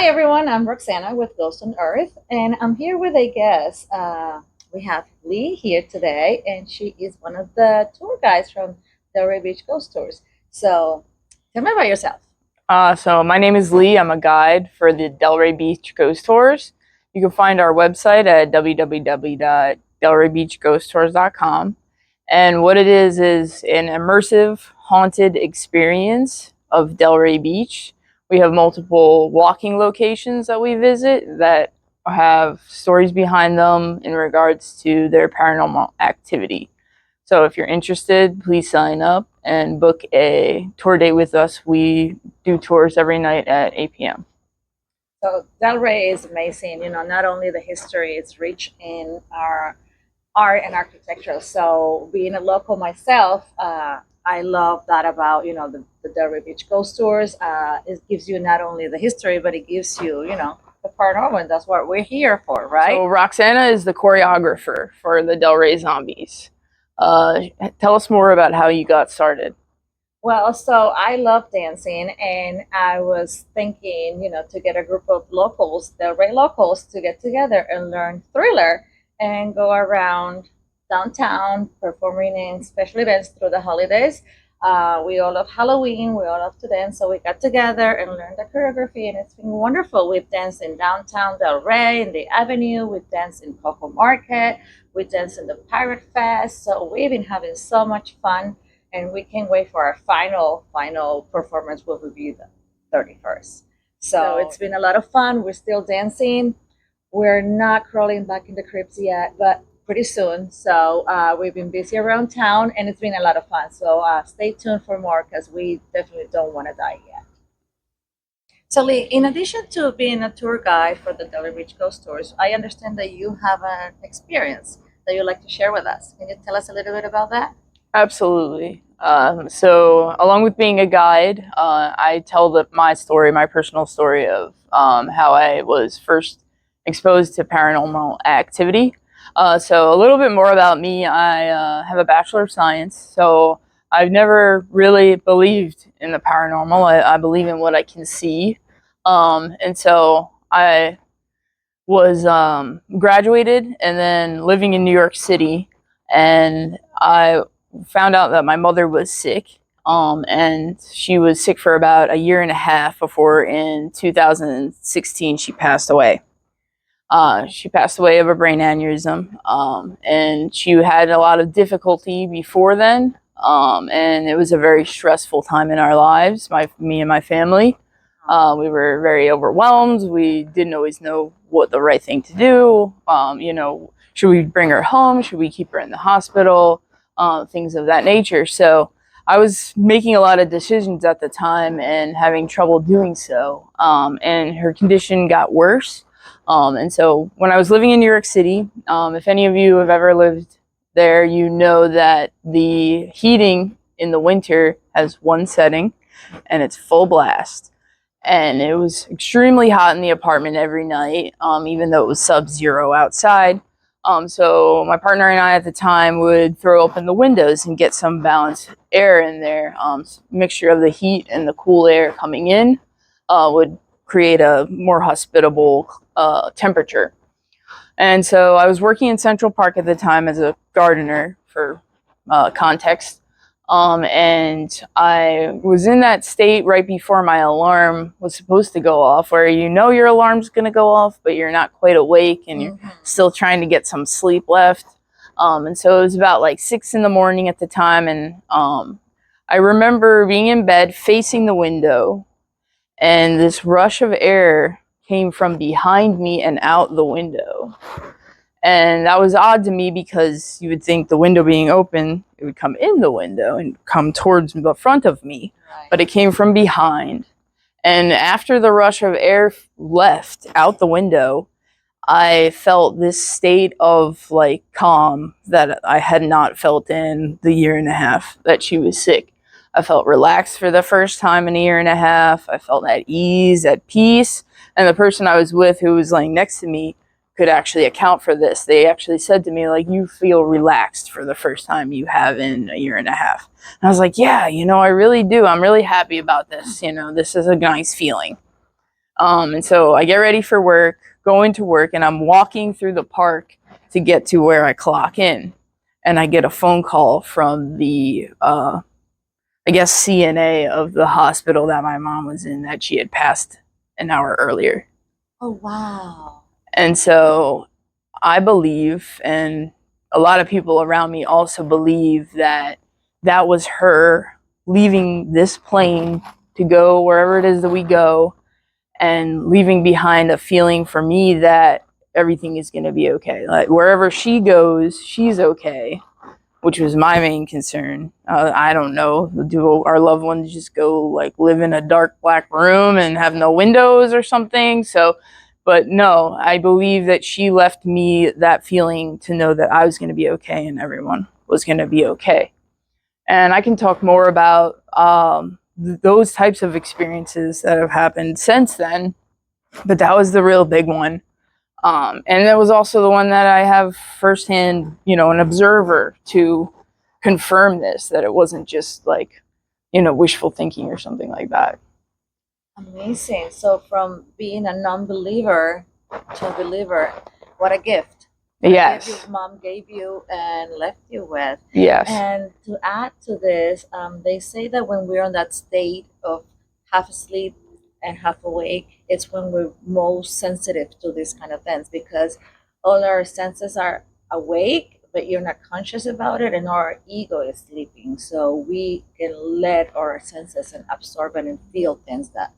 everyone, I'm Roxana with Ghost on Earth, and I'm here with a guest. We have Lee here today, and she is one of the tour guides from Delray Beach Ghost Tours. So, tell me about yourself. So my name is Lee. I'm a guide for the Delray Beach Ghost Tours. You can find our website at www.delraybeachghosttours.com. And what it is an immersive haunted experience of Delray Beach. We have multiple walking locations that we visit that have stories behind them in regards to their paranormal activity. So if you're interested, please sign up and book a tour date with us. We do tours every night at 8 p.m. So, Delray is amazing. Not only the history, it's rich in our art and architecture. So, being a local myself, I love that about the Delray Beach Ghost Tours. It gives you not only the history, but it gives you the paranormal. And that's what we're here for, right? So Roxana is the choreographer for the Delray Zombies. Tell us more about how you got started. Well, so I love dancing, and I was thinking, to get a group of locals, Delray locals, to get together and learn Thriller and go around downtown performing in special events through the holidays. We all love Halloween, we all love to dance, so we got together and learned the choreography, and it's been wonderful. We've danced in downtown Delray, in the Avenue, we've danced in Coco Market, we danced in the Pirate Fest, so we've been having so much fun, and we can't wait for our final performance, will be the 31st. So it's been a lot of fun. We're still dancing. We're not crawling back in the crypts yet, but pretty soon. So we've been busy around town, and it's been a lot of fun. So stay tuned for more, because we definitely don't want to die yet. So Lee, in addition to being a tour guide for the Delray Beach Ghost Tours, I understand that you have an experience that you'd like to share with us. Can you tell us a little bit about that? Absolutely. So along with being a guide, I tell my personal story of how I was first exposed to paranormal activity. So a little bit more about me. I have a Bachelor of Science, so I've never really believed in the paranormal. I believe in what I can see. And so I was graduated and then living in New York City, and I found out that my mother was sick, and she was sick for about a year and a half before in 2016 she passed away. She passed away of a brain aneurysm, and she had a lot of difficulty before then, and it was a very stressful time in our lives, me and my family. We were very overwhelmed. We didn't always know what the right thing to do. Should we bring her home? Should we keep her in the hospital? Things of that nature. So I was making a lot of decisions at the time and having trouble doing so. And her condition got worse. And so when I was living in New York City, if any of you have ever lived there, you know that the heating in the winter has one setting, and it's full blast. And it was extremely hot in the apartment every night, even though it was sub-zero outside. So my partner and I at the time would throw open the windows and get some balanced air in there. Mixture of the heat and the cool air coming in would create a more hospitable temperature. And so I was working in Central Park at the time as a gardener, for context. And I was in that state right before my alarm was supposed to go off, where your alarm's going to go off, but you're not quite awake and you're still trying to get some sleep left. And so it was about like 6 a.m. at the time. And I remember being in bed facing the window, and this rush of air came from behind me and out the window. And that was odd to me, because you would think the window being open, it would come in the window and come towards the front of me. Right. But it came from behind. And after the rush of air left out the window, I felt this state of like calm that I had not felt in the year and a half that she was sick. I felt relaxed for the first time in a year and a half. I felt at ease, at peace. And the person I was with, who was laying next to me, could actually account for this. They actually said to me, like, you feel relaxed for the first time you have in a year and a half. And I was like, yeah, I really do. I'm really happy about this. This is a nice feeling. And so I get ready for work, go into work, and I'm walking through the park to get to where I clock in. And I get a phone call from the, I guess, CNA of the hospital that my mom was in, that she had passed an hour earlier. Oh, wow. And so I believe, and a lot of people around me also believe, that that was her leaving this plane to go wherever it is that we go, and leaving behind a feeling for me that everything is going to be okay. Like wherever she goes, she's okay, which was my main concern. I don't know, do our loved ones just go like live in a dark black room and have no windows or something? So, but no, I believe that she left me that feeling to know that I was going to be okay and everyone was going to be okay. And I can talk more about those types of experiences that have happened since then, but that was the real big one. And that was also the one that I have firsthand, an observer to confirm this, that it wasn't just like, wishful thinking or something like that. Amazing. So from being a non-believer to a believer, what a gift. What a gift Yes. your mom gave you and left you with. Yes. And to add to this, they say that when we're in that state of half asleep and half awake, it's when we're most sensitive to these kind of things because all our senses are awake, but you're not conscious about it, and our ego is sleeping. So we can let our senses and absorb and feel things that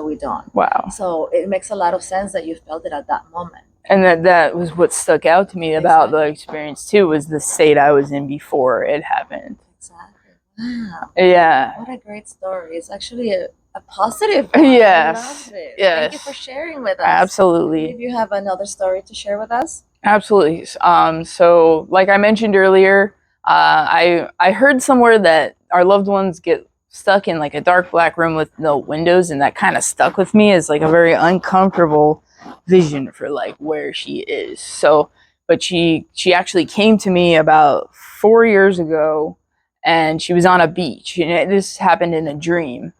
we don't. Wow. So it makes a lot of sense that you felt it at that moment. And that was what stuck out to me about the experience too, was the state I was in before it happened. Exactly. Wow. Yeah. What a great story. It's actually a positive one. Yes. I love it. Yes. Thank you for sharing with us. Absolutely. If you have another story to share with us. Absolutely. So like I mentioned earlier, I heard somewhere that our loved ones get stuck in like a dark black room with no windows, and that kind of stuck with me as like a very uncomfortable vision for like where she is. So, but she actually came to me about 4 years ago, and she was on a beach. And this happened in a dream.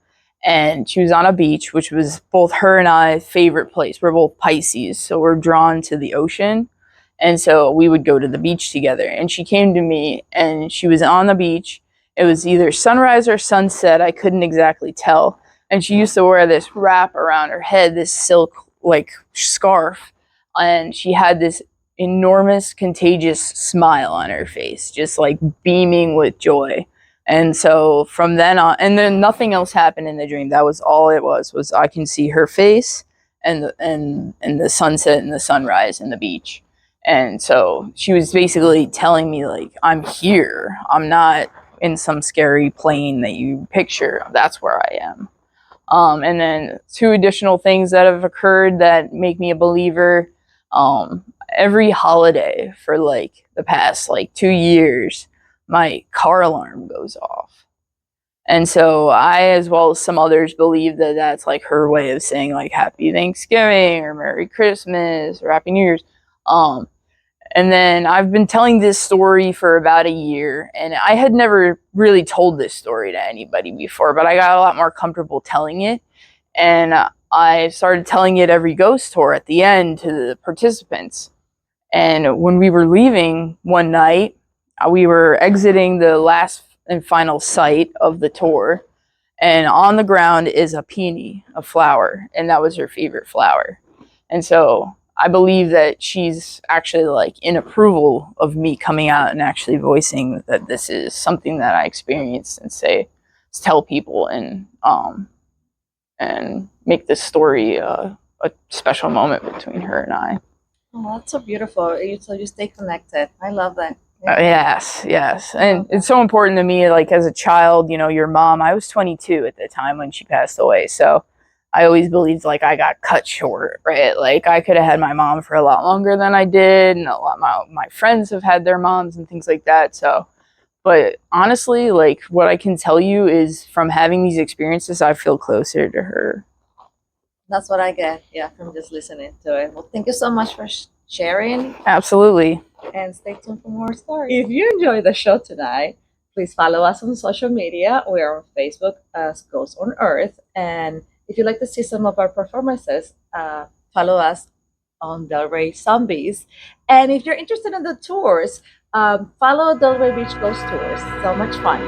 And she was on a beach, which was both her and I's favorite place. We're both Pisces, so we're drawn to the ocean. And so we would go to the beach together. And she came to me and she was on the beach. It was either sunrise or sunset. I couldn't exactly tell. And she used to wear this wrap around her head, this silk like scarf. And she had this enormous, contagious smile on her face, just like beaming with joy. And so from then on, and then nothing else happened in the dream. That was all it was I can see her face and the sunset and the sunrise and the beach. And so she was basically telling me, like, I'm here. I'm not in some scary plane that you picture. That's where I am. And then two additional things that have occurred that make me a believer. Every holiday for like the past like 2 years, my car alarm goes off. And so I, as well as some others, believe that that's like her way of saying like Happy Thanksgiving or Merry Christmas or Happy New Year's. And then I've been telling this story for about a year, and I had never really told this story to anybody before, but I got a lot more comfortable telling it. And I started telling it every ghost tour at the end to the participants. And when we were leaving one night, we were exiting the last and final site of the tour, and on the ground is a peony, a flower, and that was her favorite flower. And so I believe that she's actually like in approval of me coming out and actually voicing that this is something that I experienced, and tell people and make this story a special moment between her and I. Oh, that's so beautiful. So you stay connected. I love that. Yes. And it's so important to me, like as a child, your mom, I was 22 at the time when she passed away. So I always believed like I got cut short, right? Like I could have had my mom for a lot longer than I did. And a lot of my friends have had their moms and things like that. So, but honestly, like what I can tell you is from having these experiences, I feel closer to her. That's what I get, yeah, from just listening to it. Well, thank you so much for sharing. Absolutely. And stay tuned for more stories. If you enjoyed the show tonight, please follow us on social media. We are on Facebook as Ghosts on Earth and If you'd like to see some of our performances, follow us on Delray Zombies. And if you're interested in the tours, follow Delray Beach Ghost Tours. So much fun.